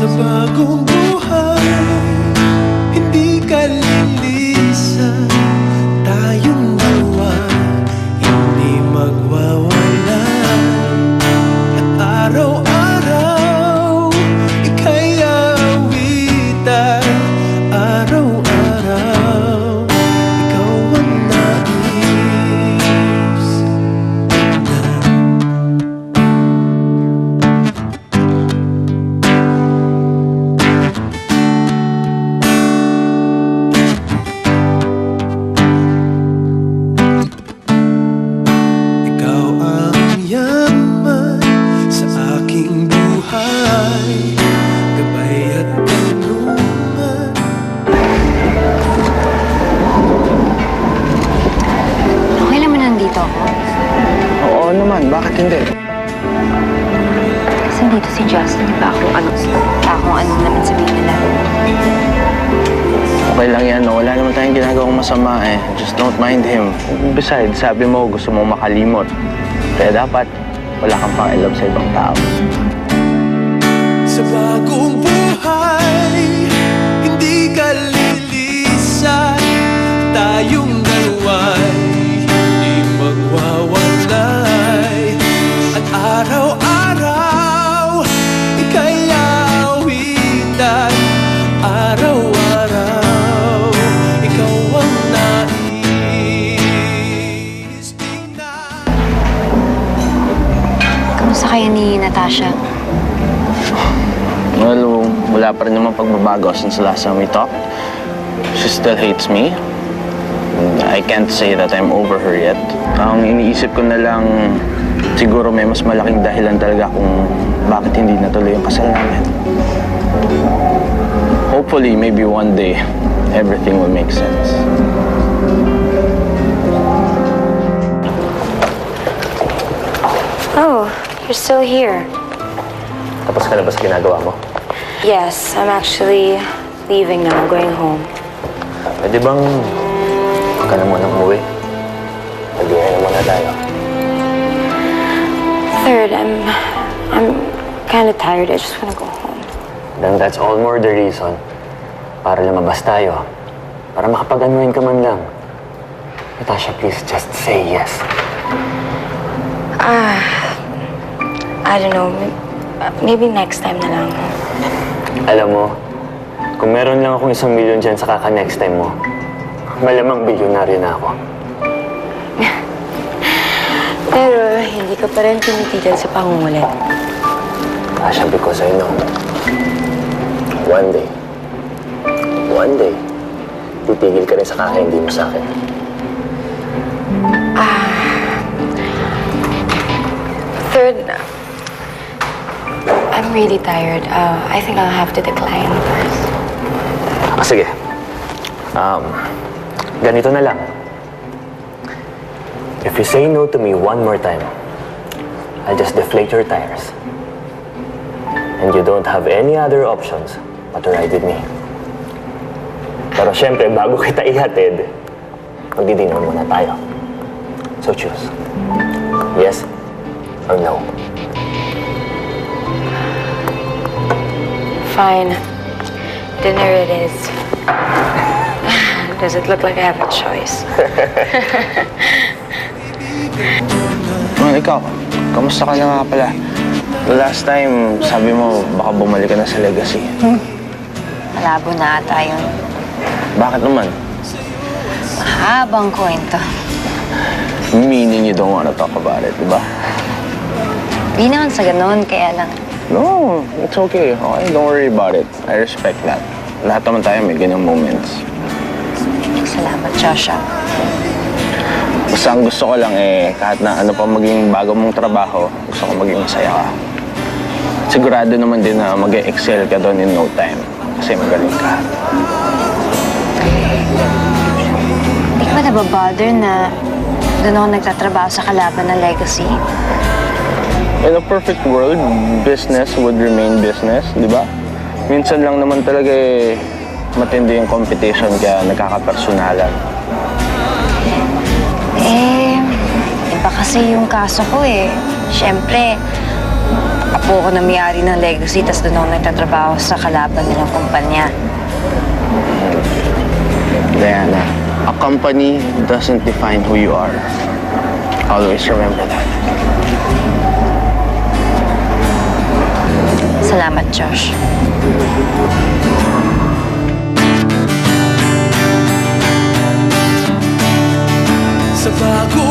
Sa bagong buhay, hindi ka lilisan. Tayong dalawa, hindi magwawala. At araw-araw, ika'y awitan. Araw-araw, ikaw ang nais na. Ikaw ang yaman sa aking buhay, gabay at tulungan. Okay naman nandito ako. Oo naman, bakit hindi? Kasi dito si Justin, di ba akong ano naman sabihin nila. Okay lang yan, no? Wala naman tayong ginagawang masama eh. Just don't mind him. Besides, sabi mo gusto mong makalimot. Kaya dapat wala kang pang-ilove sa ibang tao. Sa bagong buhay, hindi ka lilisan. Tayong dalawa'y hindi magwawalay. At araw-araw, ika'y awitan. Araw-araw, ikaw ang nais tingnan. Kamusta kayo ni Natasha? Well, wala pa rin naman pagbabago since the last time we talked. She still hates me. And I can't say that I'm over her yet. Ang iniisip ko na lang, siguro may mas malaking dahilan talaga kung bakit hindi natuloy yung kasal namin. Hopefully, maybe one day, everything will make sense. Oh, you're still here. Tapos ka na ba sa ginagawa mo? Yes, I'm actually leaving now, going home. Pwede bang huwag ka na muna umuwi? Mag-ihay na muna tayo. Third, I'm kind of tired. I just want to go home. Then that's all more the reason para lumabas tayo. Para makapag-anuhin ka man lang. Natasha, please just say yes. I don't know. Maybe next time na lang. Alam mo, kung meron lang akong 1 milyon dyan sa kaka-next time mo, malamang bilyonaryo na ako. Pero hindi ko pa rin tinitigil sa pangungulit. Tasha, because I know, one day, titigil ka rin sa kaka-hindi mo sa akin. Third, I'm really tired. I think I'll have to decline first. Sige. Ganito na lang. If you say no to me one more time, I'll just deflate your tires. And you don't have any other options but to ride with me. Pero syempre, bago kita ihatid, magdi-dinner muna tayo. So choose. Yes or no? Fine. Dinner it is. Does it look like I have a choice? Well, ikaw, kamusta ka na nga pala? The last time, sabi mo, baka bumalik ka na sa legacy. Malabo na ata yun. Bakit naman? Mahabang kwento. Meaning you don't wanna talk about it, di ba? Di naman sa ganun, kaya lang. No, it's okay. Okay, don't worry about it. I respect that. Lahat naman tayo may ganyang moments. Salamat, Joshua. Basta ang gusto ko lang kahit na ano pa maging bago mong trabaho, gusto ko maging masaya ka. Sigurado naman din na mag-excel ka doon in no time. Kasi magaling ka. Hindi ka ba nababother na doon ako nagtatrabaho sa kalaban ng legacy? In a perfect world, business would remain business, di ba? Minsan lang naman talaga matindi yung competition kaya nagkakapersonalan. Iba kasi yung kaso ko eh. Siyempre, po ako na may-ari ng Legacy, tas doon ako nagtatrabaho sa kalaban nilang kumpanya. Diana, a company doesn't define who you are. Always remember that. Salamat, Josh. Sa bago